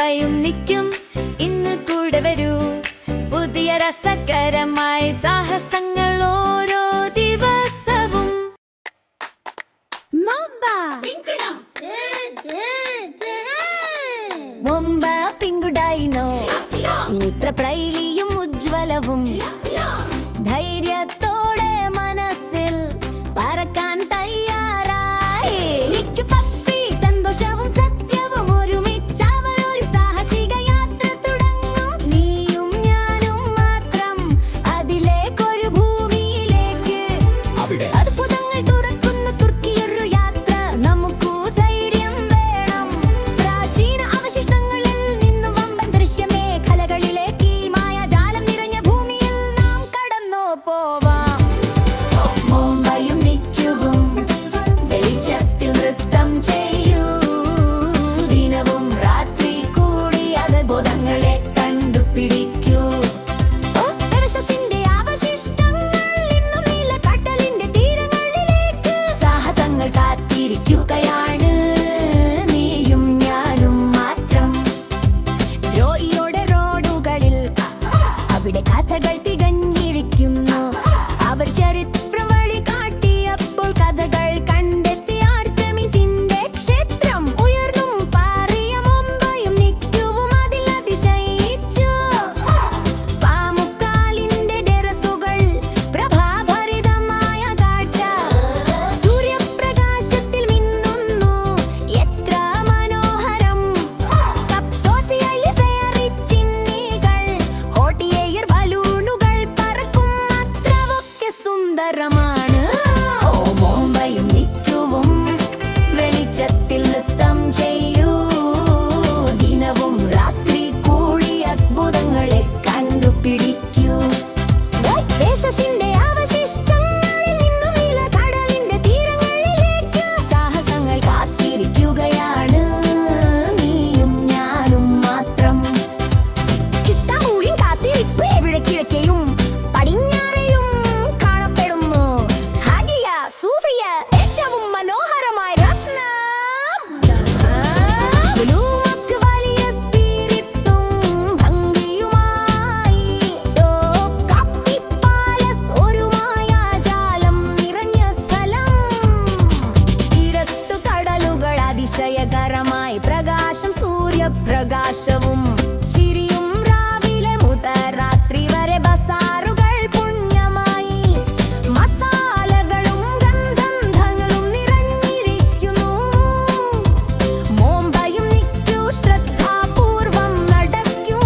മുംബൈയും നിൽക്കും ഇന്ന് കൂടെ വരൂ. പുതിയ രസകരമായ സാഹസങ്ങൾ ഓരോ ദിവസവും. മുംബ പിങ്കുഡായിനോ ഇത്ര പ്രൈലിയും ഉജ്വലവും. ധൈര്യത്തോടെ മനസ്സിൽ പറക്കാൻ തയ്യാറായി. പപ്പി സന്തോഷവും സത്യവും ഒരുമിച്ച് അവരൊരു സാഹസിക യാത്ര തുടങ്ങും. നീയും ഞാനും മാത്രം അതിലേക്കൊരു ഭൂമിയിലേക്ക്. അത്ഭുതങ്ങൾ തുറക്കുന്ന തുർക്കിയൊരു യാത്ര. നമുക്കു ധൈര്യം വേണം. പ്രാചീന അവശിഷ്ടങ്ങളിൽ നിന്നും വമ്പൻ ദൃശ്യമേഖലകളിലേക്ക് ഈ മായാജാലം നിറഞ്ഞ ഭൂമിയിൽ നാം കടന്നു പോവാം. മുംബൈയും നിൽക്കും വെളിച്ചത്തിൽ നൃത്തം ചെയ്യൂ. ദിനവും രാത്രി കൂടി അത്ഭുതങ്ങളെ കണ്ടുപിടിക്കൂ. അവശിഷ്ടങ്ങൾ ഇന്നും നീലക്കടലിന്റെ തീരങ്ങളിലേക്ക്. സാഹസങ്ങൾ കാത്തിരിക്കുകയാണ് നീയും ഞാനും മാത്രം. ദ്രോഹിയുടെ റോഡുകളിൽ അവിടെ കഥകൾ തികഞ്ഞിരിക്കുന്നു. അവർ ചരിത്രം വഴി കാട്ടിയപ്പോൾ കഥകൾ കണ്ടെത്തി ആർടെമിസിന്റെ ക്ഷേത്രം. ഉയർന്നും പാറിയ മുംബൈയും നിൽക്കും അതിൽ അതിശയിച്ചു. പാമുക്കാലിന്റെ ടെറസുകൾ പ്രഭാഭരിതമായ കാഴ്ച. സൂര്യപ്രകാശത്തിൽ മിന്നുന്നു എത്ര മനോഹരം. കപ്പോസിയയിലെ ഫെയറി ചിന്നികൾ ഹോട്ട് എയർ ബലൂണുകൾ പറക്കും. അത്രയൊക്കെ സുന്ദരമാണ്. മുംബൈയും നിൽക്കും വെളിച്ചത്തിൽ നൃത്തം ചെയ്യൂ. ദിനവും രാത്രി കൂടി അത്ഭുതങ്ങളെ കണ്ടുപിടിക്കൂ. ദേശത്തിന്റെ അവശിഷ്ടങ്ങളിൽ നിന്നും നീലക്കടലിന്റെ തീരങ്ങളിലേക്ക്. സാഹസങ്ങൾ കാത്തിരിക്കുകയാണ് നീയും ഞാനും മാത്രം. ഇസ്താംബൂളിൻ കാത്തിരിപ്പ് എവിടെ കിഴക്കെയും പടിഞ്ഞാറെയും കാണപ്പെടുന്നു. ഹാഗിയ സൂഫിയ ഏറ്റവും മനോഹരമായ രത്നം. ബ്ലൂ മോസ്ക് വലിയ സ്പിരിറ്റും ഭംഗിയുമായി. കാപ്പി പാലസ് ഒരു മായാജാലം നിറഞ്ഞ സ്ഥലം. തീരത്തു കടലുകൾ അതിശയകരമായി പ്രകാശം. സൂര്യപ്രകാശവും ചിരിയും രാവിലെ മുതൽ രാത്രി വരെ. ബസാറുകൾ പുണ്യമായി. മസാലകളും ഗന്ധങ്ങളും നിറഞ്ഞിരിക്കുന്നു. മുംബൈയും നിൽക്കൂ ശ്രദ്ധാപൂർവം നടക്കൂ.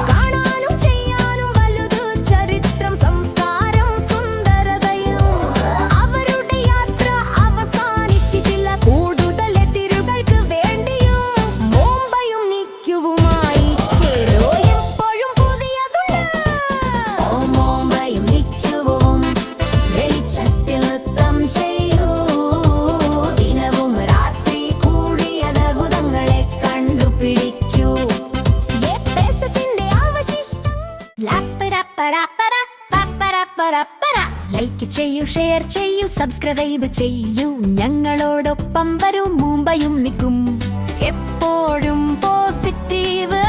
കാണാനും ചെയ്യാനും വലുത് ചരിത്രം സംസ്കാരം സുന്ദരതയും. അവരുടെ യാത്ര അവസാനിച്ചിട്ടില്ല. കൂടുതൽ എതിരുകൾക്ക് വേണ്ടിയും മുംബൈയും നിൽക്കുവുമായി ചേരോ. എപ്പോഴും പുതിയതുണ്ട്. മുംബൈയും നിൽക്കും വെളിച്ചത്തിൽ നൃത്തം ചെയ്യൂ. ദിനവും രാത്രി കൂടി അത്ഭുതങ്ങളെ കണ്ടുപിടിക്കൂ. ലൈക്ക് ചെയ്യൂ, ഷെയർ ചെയ്യൂ, സബ്സ്ക്രൈബ് ചെയ്യൂ. ഞങ്ങളോടൊപ്പം വരൂ. മുംബൈയും നിൽക്കും എപ്പോഴും പോസിറ്റീവ്.